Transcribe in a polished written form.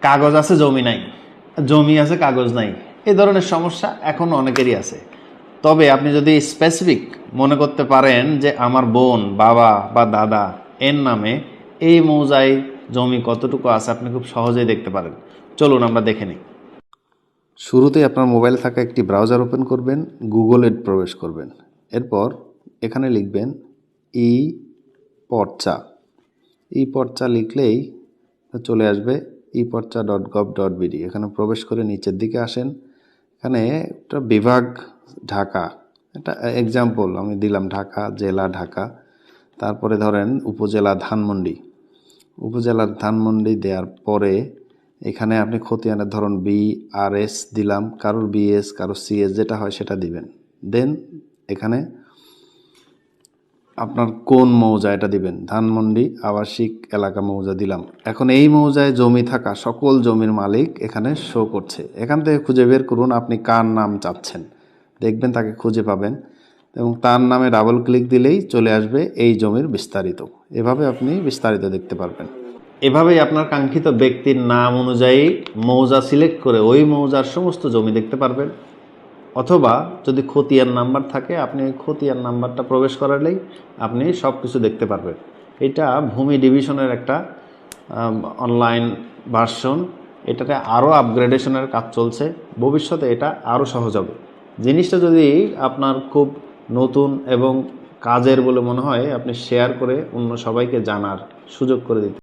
কাগজ আছে জমি নাই, জমি আছে কাগজ নাই, এই ধরনের সমস্যা এখন অনেকেরই আছে। তবে আপনি যদি স্পেসিফিক মনে করতে পারেন যে আমার বোন, বাবা বা দাদা এর নামে এই মৌজায় জমি কতটুকু আছে, আপনি খুব সহজেই দেখতে পারেন। চলুন আমরা দেখে নিই। শুরুতেই আপনার মোবাইলে থাকা একটি ব্রাউজার ওপেন করবেন, গুগলে প্রবেশ করবেন। এরপর এখানে লিখবেন ই পর্চা। ই পর্চা লিখলেই চলে আসবে iporcha.gov.bd। এখানে প্রবেশ করে নিচের দিকে আসেন। এখানে একটা বিভাগ ঢাকা, এটা এক্সাম্পল আমি দিলাম, ঢাকা জেলা ঢাকা। তারপরে ধরেন উপজেলা ধানমন্ডি, উপজেলার ধানমন্ডি দেওয়ার পরে এখানে আপনি খতিয়ানের ধরন BRS দিলাম, কারোর BS, কারোর CS, যেটা হয় সেটা দিবেন। দেন এখানে আপনার কোন মৌজা এটা দিবেন, ধানমন্ডি আবাসিক এলাকা মৌজা দিলাম। এখন এই মৌজায় জমি থাকা সকল জমির মালিক এখানে শো করছে। এখান থেকে খুঁজে বের করুন আপনি কার নাম চাচ্ছেন, দেখবেন তাকে খুঁজে পাবেন এবং তার নামে ডাবল ক্লিক দিলেই চলে আসবে এই জমির বিস্তারিত। এভাবে আপনি বিস্তারিত দেখতে পারবেন। এভাবেই আপনার কাঙ্ক্ষিত ব্যক্তির নাম অনুযায়ী মৌজা সিলেক্ট করে ওই মৌজার সমস্ত জমি দেখতে পারবেন। অথবা যদি খতিয়ান নাম্বার থাকে, আপনি ওই খতিয়ান নাম্বারটা প্রবেশ করালেই আপনি সব কিছু দেখতে পারবেন। এটা ভূমি ডিভিশনের একটা অনলাইন ভার্সন। এটাতে আরও আপগ্রেডেশনের কাজ চলছে, ভবিষ্যতে এটা আরও সহজ হবে। জিনিসটা যদি আপনার খুব নতুন এবং কাজের বলে মনে হয়, আপনি শেয়ার করে অন্য সবাইকে জানার সুযোগ করে দিতে